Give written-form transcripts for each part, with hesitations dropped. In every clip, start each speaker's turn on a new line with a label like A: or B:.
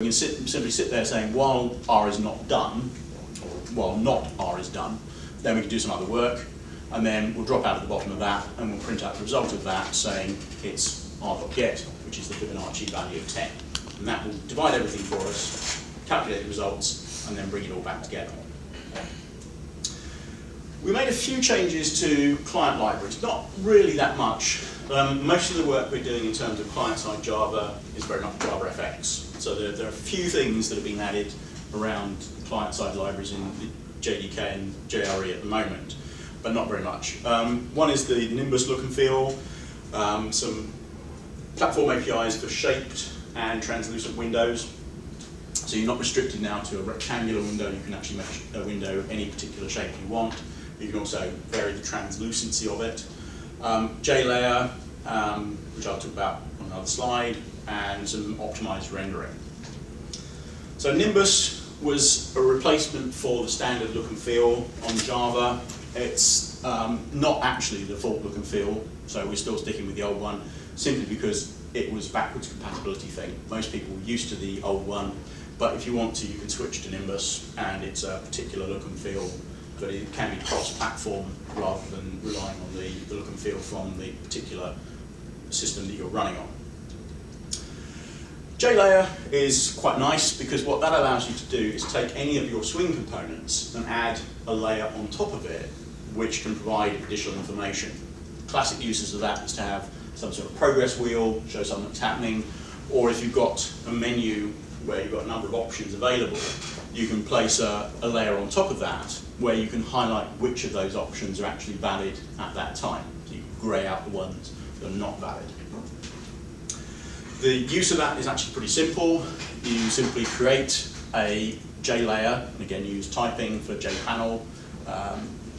A: We can simply sit there saying, while R is not done, while not R is done, then we can do some other work, and then we'll drop out at the bottom of that, and we'll print out the result of that saying it's r.get, which is the Fibonacci value of 10. And that will divide everything for us, calculate the results, and then bring it all back together. We made a few changes to client libraries, not really that much. Most of the work we're doing in terms of client-side Java is very much JavaFX. So there are a few things that have been added around client-side libraries in the JDK and JRE at the moment, but not very much. One is the Nimbus look and feel, some platform APIs for shaped and translucent windows. So you're not restricted now to a rectangular window, you can actually make a window any particular shape you want. You can also vary the translucency of it. JLayer, which I'll talk about on another slide, and some optimized rendering. So Nimbus was a replacement for the standard look and feel on Java. It's not actually the default look and feel, so we're still sticking with the old one, simply because it was a backwards compatibility thing. Most people were used to the old one, but if you want to, you can switch to Nimbus, and it's a particular look and feel, but it can be cross-platform rather than relying on the look and feel from the particular system that you're running on. JLayer is quite nice because what that allows you to do is take any of your Swing components and add a layer on top of it which can provide additional information. Classic uses of that is to have some sort of progress wheel, show something that's happening, or if you've got a menu where you've got a number of options available, you can place a layer on top of that where you can highlight which of those options are actually valid at that time. So you can grey out the ones that are not valid. The use of that is actually pretty simple. You simply create a JLayer, and again use typing for JPanel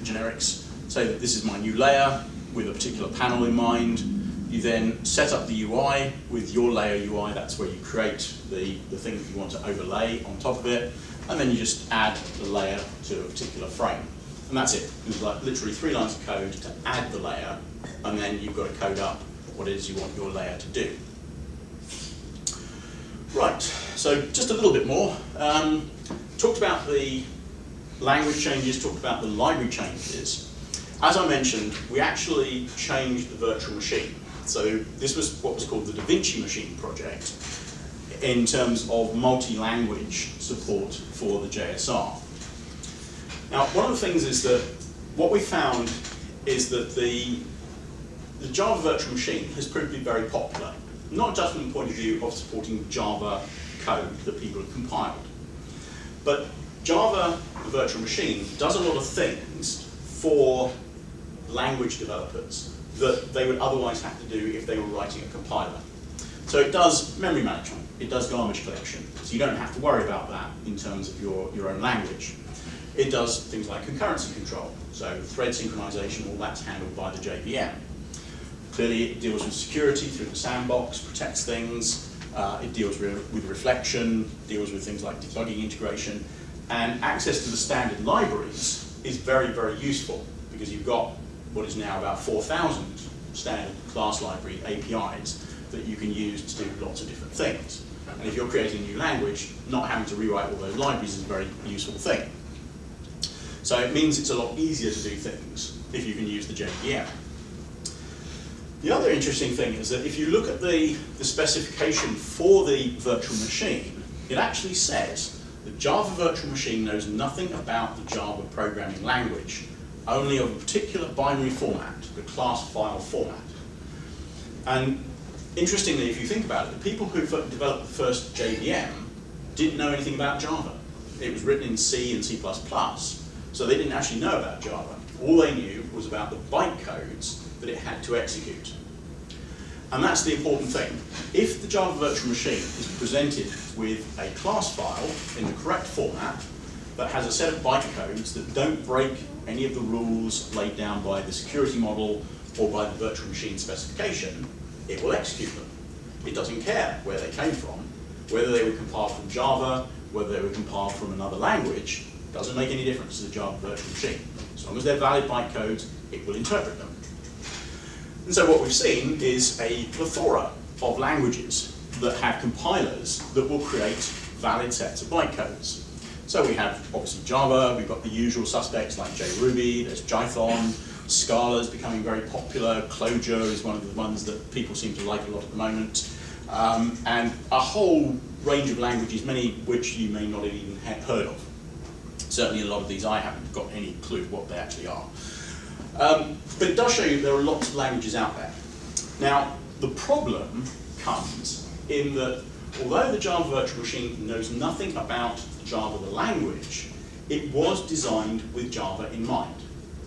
A: generics. Say that this is my new layer with a particular panel in mind. You then set up the UI with your layer UI, that's where you create the thing that you want to overlay on top of it, and then you just add the layer to a particular frame. And that's it. It's like literally 3 lines of code to add the layer, and then you've got to code up what it is you want your layer to do. Right, so just a little bit more. Talked about the language changes, talked about the library changes. As I mentioned, we actually changed the virtual machine. So this was what was called the Da Vinci Machine project in terms of multi-language support for the JSR. Now, one of the things is that what we found is that the Java virtual machine has proved to be very popular, not just from the point of view of supporting Java code that people have compiled, but Java, the virtual machine, does a lot of things for language developers that they would otherwise have to do if they were writing a compiler. So it does memory management, it does garbage collection, so you don't have to worry about that in terms of your own language. It does things like concurrency control, so thread synchronization, all that's handled by the JVM. Clearly it deals with security through the sandbox, protects things, it deals with reflection, deals with things like debugging integration, and access to the standard libraries is very, very useful because you've got what is now about 4,000 standard class library APIs that you can use to do lots of different things. And if you're creating a new language, not having to rewrite all those libraries is a very useful thing. So it means it's a lot easier to do things if you can use the JVM. The other interesting thing is that if you look at the specification for the virtual machine, it actually says the Java virtual machine knows nothing about the Java programming language, only of a particular binary format, the class file format. And interestingly, if you think about it, the people who developed the first JVM didn't know anything about Java. It was written in C and C++, so they didn't actually know about Java. All they knew was about the bytecodes that it had to execute. And that's the important thing. If the Java virtual machine is presented with a class file in the correct format that has a set of bytecodes that don't break any of the rules laid down by the security model or by the virtual machine specification, it will execute them. It doesn't care where they came from, whether they were compiled from Java, whether they were compiled from another language, doesn't make any difference to the Java virtual machine. As long as they're valid bytecodes, it will interpret them. And so what we've seen is a plethora of languages that have compilers that will create valid sets of bytecodes. So we have, obviously, Java, we've got the usual suspects like JRuby, there's Jython, Scala is becoming very popular, Clojure is one of the ones that people seem to like a lot at the moment, and a whole range of languages, many of which you may not have even heard of. Certainly a lot of these I haven't got any clue what they actually are. But it does show you there are lots of languages out there. Now, the problem comes in that although the Java virtual machine knows nothing about Java the language, it was designed with Java in mind.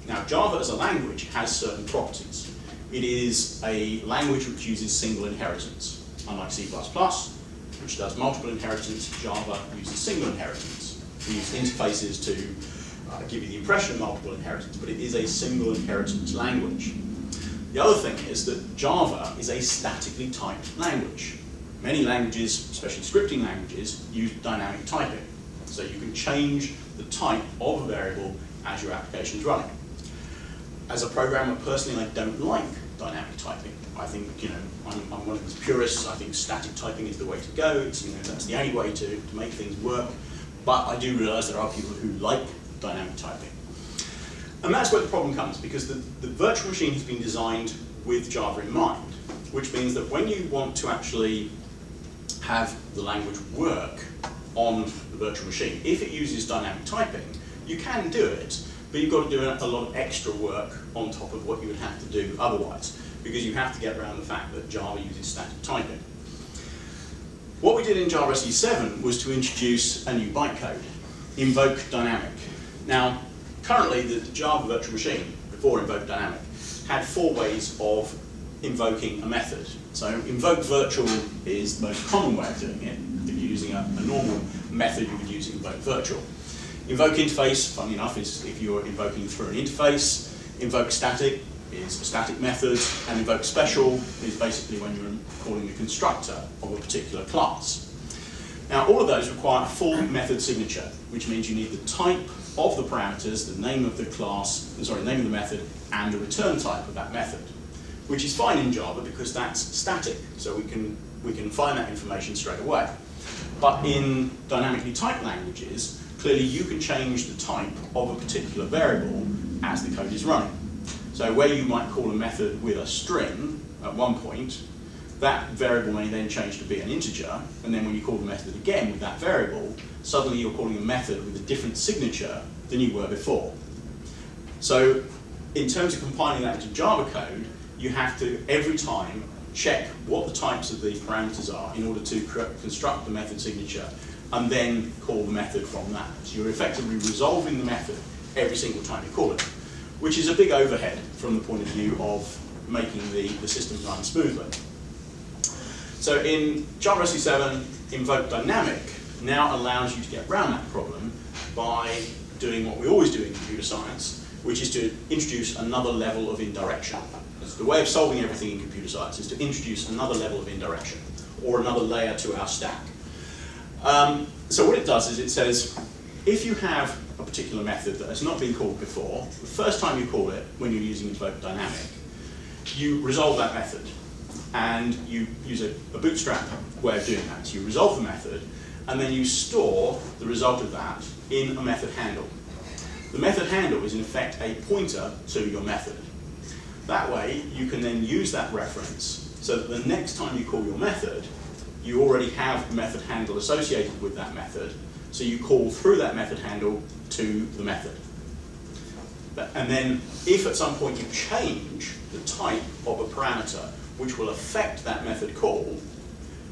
A: Now, Java as a language has certain properties. It is a language which uses single inheritance. Unlike C++, which does multiple inheritance, Java uses single inheritance. We use interfaces to give you the impression of multiple inheritance, but it is a single inheritance language. The other thing is that Java is a statically typed language. Many languages, especially scripting languages, use dynamic typing. So you can change the type of a variable as your application is running. As a programmer, personally, I don't like dynamic typing. I think, I'm one of those purists. I think static typing is the way to go. It's, that's the only way to make things work. But I do realize there are people who like dynamic typing. And that's where the problem comes, because the virtual machine has been designed with Java in mind, which means that when you want to actually have the language work on the virtual machine, if it uses dynamic typing, you can do it, but you've got to do a lot of extra work on top of what you would have to do otherwise, because you have to get around the fact that Java uses static typing. What we did in Java SE 7 was to introduce a new bytecode, invoke dynamic. Now, currently the Java virtual machine, before invoke dynamic, had 4 ways of invoking a method. So invoke virtual is the most common way of doing it. If you're using a normal method, you would use invoke virtual. Invoke interface, funny enough, is if you're invoking through an interface. Invoke static is a static method, and invoke special is basically when you're calling the constructor of a particular class. Now, all of those require a full method signature, which means you need the type of the parameters, the name of the class, name of the method, and the return type of that method, which is fine in Java because that's static, so we can find that information straight away. But in dynamically typed languages, clearly you can change the type of a particular variable as the code is running. So where you might call a method with a string at one point, that variable may then change to be an integer, and then when you call the method again with that variable, suddenly you're calling a method with a different signature than you were before. So in terms of compiling that into Java code, you have to, every time, check what the types of the parameters are in order to construct the method signature, and then call the method from that. So you're effectively resolving the method every single time you call it, which is a big overhead from the point of view of making the system run smoothly. So in Java SE 7, invoke dynamic now allows you to get around that problem by doing what we always do in computer science, which is to introduce another level of indirection. The way of solving everything in computer science is to introduce another level of indirection, or another layer to our stack. So what it does is it says, if you have a particular method that has not been called before, the first time you call it, when you're using invoke dynamic, you resolve that method. And you use a bootstrap way of doing that. So you resolve the method, and then you store the result of that in a method handle. The method handle is in effect a pointer to your method. That way, you can then use that reference so that the next time you call your method, you already have the method handle associated with that method, so you call through that method handle to the method. And then, if at some point you change the type of a parameter which will affect that method call,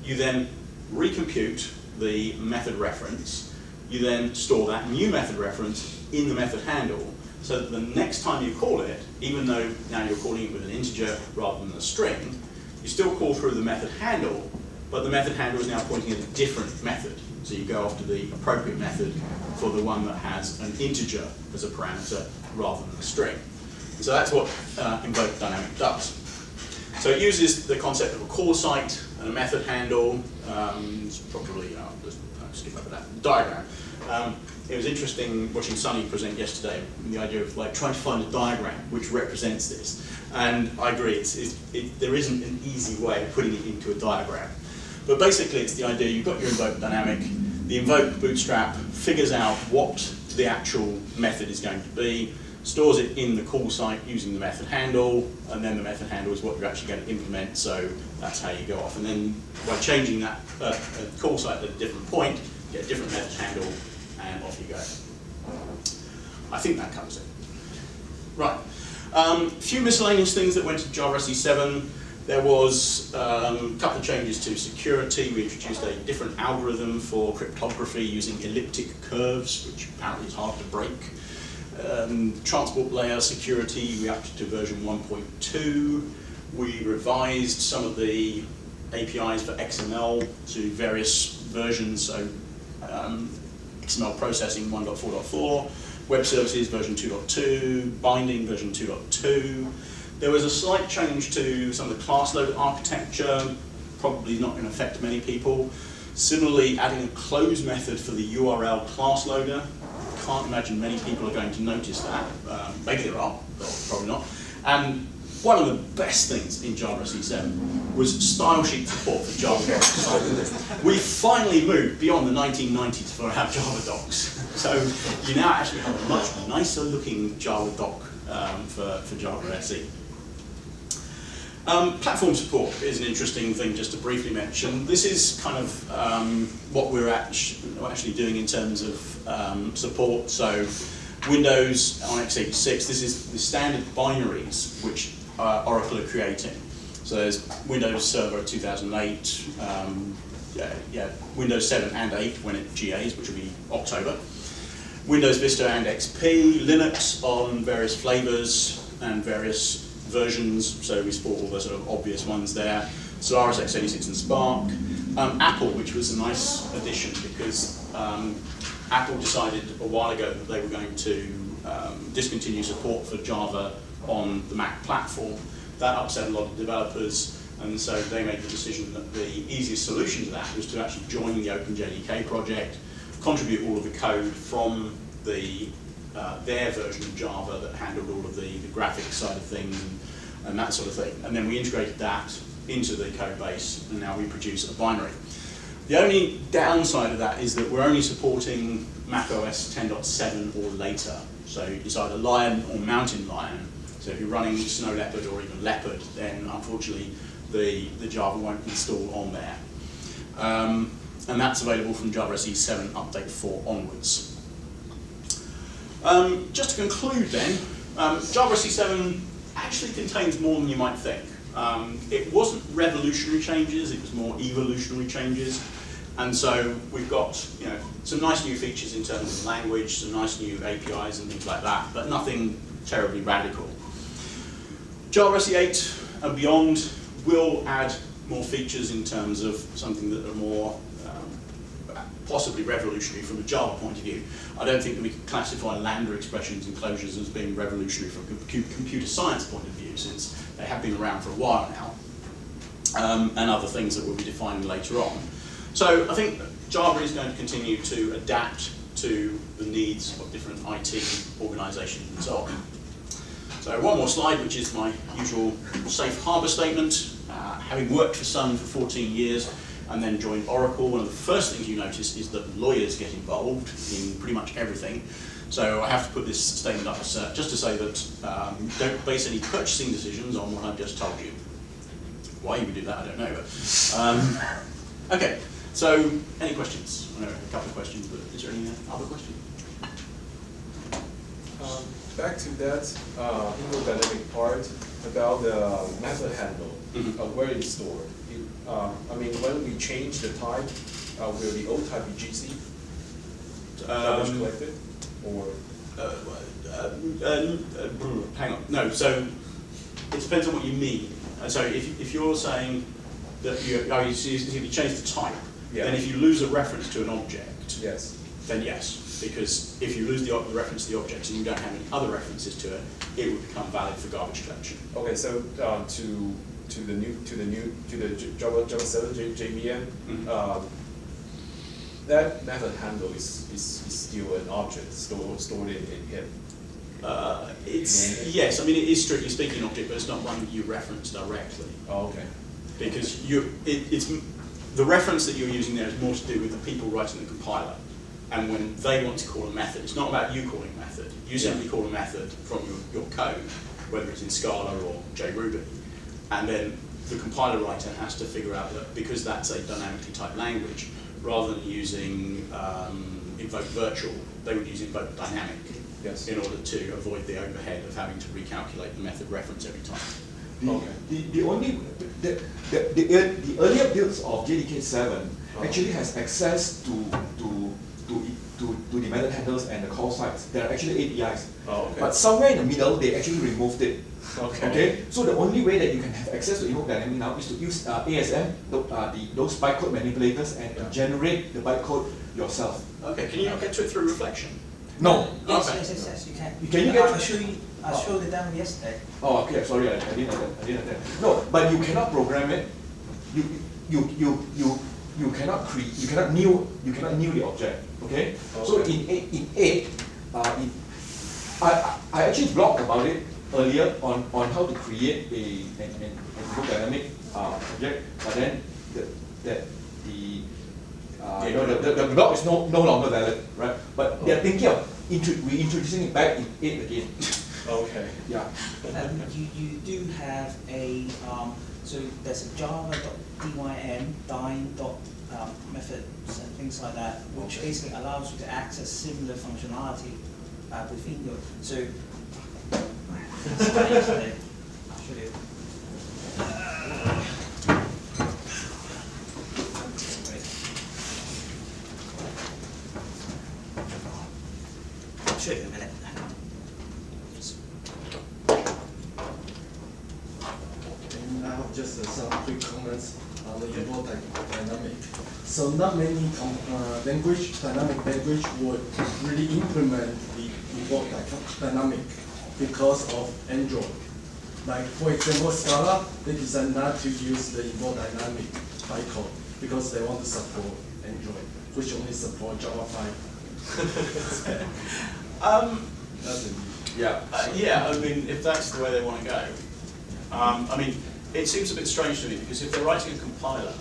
A: you then recompute the method reference, you then store that new method reference in the method handle, so that the next time you call it, even though now you're calling it with an integer rather than a string, you still call through the method handle, but the method handle is now pointing at a different method. So you go after the appropriate method for the one that has an integer as a parameter rather than a string. And so that's what invoke dynamic does. So it uses the concept of a call site and a method handle. It's probably, I'll just skip over that diagram. It was interesting watching Sunny present yesterday, the idea of like trying to find a diagram which represents this. And I agree, there isn't an easy way of putting it into a diagram. But basically it's the idea, you've got your invoke dynamic, The invoke bootstrap figures out what the actual method is going to be, stores it in the call site using the method handle, and then the method handle is what you're actually going to implement, so that's how you go off. And then by changing that call site at a different point, you get a different method handle, and off you go. I think that covers it. Right. A few miscellaneous things that went to Java SE 7. There was a couple of changes to security. We introduced a different algorithm for cryptography using elliptic curves, which apparently is hard to break. Transport layer security, we upped to version 1.2. We revised some of the APIs for XML to various versions, so XML processing 1.4.4, web services version 2.2, binding version 2.2. There was a slight change to some of the class load architecture, probably not going to affect many people. Similarly, adding a close method for the URL class loader. Can't imagine many people are going to notice that. Maybe there are, but probably not. And one of the best things in Java SE 7 was style sheet support for Java docs. We finally moved beyond the 1990s for our Java docs. So you now actually have a much nicer looking Java doc for Java SE. Platform support is an interesting thing just to briefly mention. This is kind of what we're actually doing in terms of support. So Windows on x86, this is the standard binaries which Oracle are creating. So there's Windows Server 2008, Windows 7 and 8 when it GAs, which will be October. Windows Vista and XP, Linux on various flavors and various versions, so we support all the sort of obvious ones there. Solaris x86 and Spark. Apple, which was a nice addition because Apple decided a while ago that they were going to discontinue support for Java on the Mac platform. That upset a lot of developers, and so they made the decision that the easiest solution to that was to actually join the OpenJDK project, contribute all of the code from their version of Java that handled all of the graphics side of things and that sort of thing. And then we integrated that into the code base, and now we produce a binary. The only downside of that is that we're only supporting macOS 10.7 or later. So it's either Lion or Mountain Lion. So if you're running Snow Leopard or even Leopard, then unfortunately the Java won't install on there. And that's available from Java SE 7 Update 4 onwards. Just to conclude then, Java SE 7 actually contains more than you might think. It wasn't revolutionary changes, it was more evolutionary changes. And so we've got some nice new features in terms of language, some nice new APIs and things like that, but nothing terribly radical. Java SE 8 and beyond will add more features in terms of something that are more possibly revolutionary from a Java point of view. I don't think that we can classify lambda expressions and closures as being revolutionary from a computer science point of view, since they have been around for a while now, and other things that we'll be defining later on. So I think Java is going to continue to adapt to the needs of different IT organizations and so on. So one more slide, which is my usual safe harbor statement. Having worked for Sun for 14 years, and then joined Oracle, one of the first things you notice is that lawyers get involved in pretty much everything. So I have to put this statement up just to say that don't base any purchasing decisions on what I've just told you. Why you would do that, I don't know. But, okay, so any questions? I know a couple of questions, but is there any other questions?
B: Back to that hemodynamic part about the method handle, where it's stored. I mean, when we change the type, will the old type be GC? Garbage collected? Or?
A: Hang on. No, so it depends on what you mean. So if you're saying that you change the type, then if you lose a reference to an object,
B: yes,
A: then yes. Because if you lose the reference to the object and you don't have any other references to it, it would become valid for garbage collection.
B: Okay, so to the Java 7 JVM, that method handle is still an object stored in HIP.
A: Yes, I mean it is strictly speaking an object, but it's not one that you reference directly.
B: Oh, okay.
A: Because the reference that you're using there is more to do with the people writing the compiler. And when they want to call a method, it's not about you calling a method. You simply call a method from your code, whether it's in Scala or JRuby. And then the compiler writer has to figure out that because that's a dynamically typed language, rather than using invoke virtual, they would use invoke dynamic in order to avoid the overhead of having to recalculate the method reference every time.
C: The earlier builds of JDK7 actually has access to the method handlers and the call sites. There are actually APIs. But somewhere in the middle, they actually removed it. Okay. So the only way that you can have access to invoke dynamic now is to use ASM, those bytecode manipulators, and generate the bytecode yourself.
A: Okay. Can you not get to it through reflection?
C: No.
D: Yes, you can.
C: Can you get?
D: I showed the demo yesterday.
C: Oh, okay. Sorry, I didn't know that. No, but you cannot program it. You cannot create. You cannot new the object. Okay. So in 8, I actually blogged about it earlier on how to create an invoke dynamic object, but then the blog is no longer valid, right? But they're thinking of reintroducing it back in 8 again.
B: Okay.
C: Yeah.
D: You do have a so there's a java.dym methods and things like that, which basically allows you to access similar functionality within your yesterday. I'll show you. I'll show you in a minute.
E: And I have just some quick comments on the invoke dynamic. So not many dynamic language would really implement the invoke dynamic because of Android. Like for example, Scala, they decide not to use the invoke dynamic bytecode because they want to support Android, which only support Java 5. That's it.
A: Yeah, I mean, if that's the way they want to go. I mean, it seems a bit strange to me because if they're writing a compiler,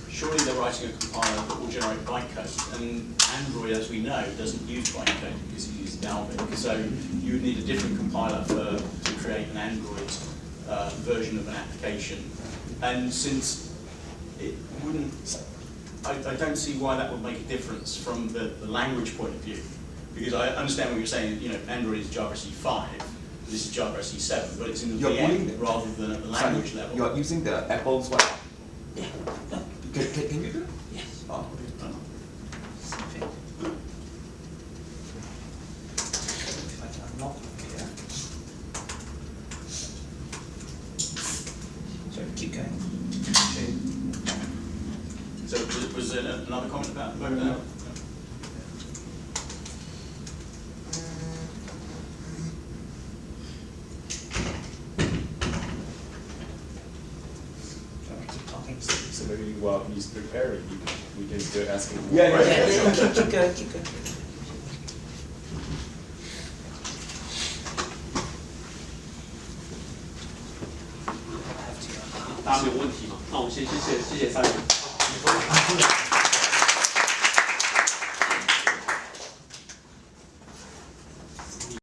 A: surely they're writing a compiler that will generate bytecode. And Android, as we know, doesn't use bytecode because it uses Dalvik. So you would need a different compiler to create an Android version of an application. And since it wouldn't, I don't see why that would make a difference from the language point of view. Because I understand what you're saying, you know, Android is Java SE 5, this is Java SE 7, but it's in the VM rather than at the language level.
C: You are using the Apple's what?
D: Yeah.
C: Can you do it?
D: Yes.
C: Oh.
D: Same thing. If I can unlock it here. So keep going.
A: So was there another comment about that?
B: So maybe while he's preparing, we can still ask him more
C: Yeah.
B: questions.
D: Keep going, keep going.
F: 大家没有问题吗？那我们先谢谢3位。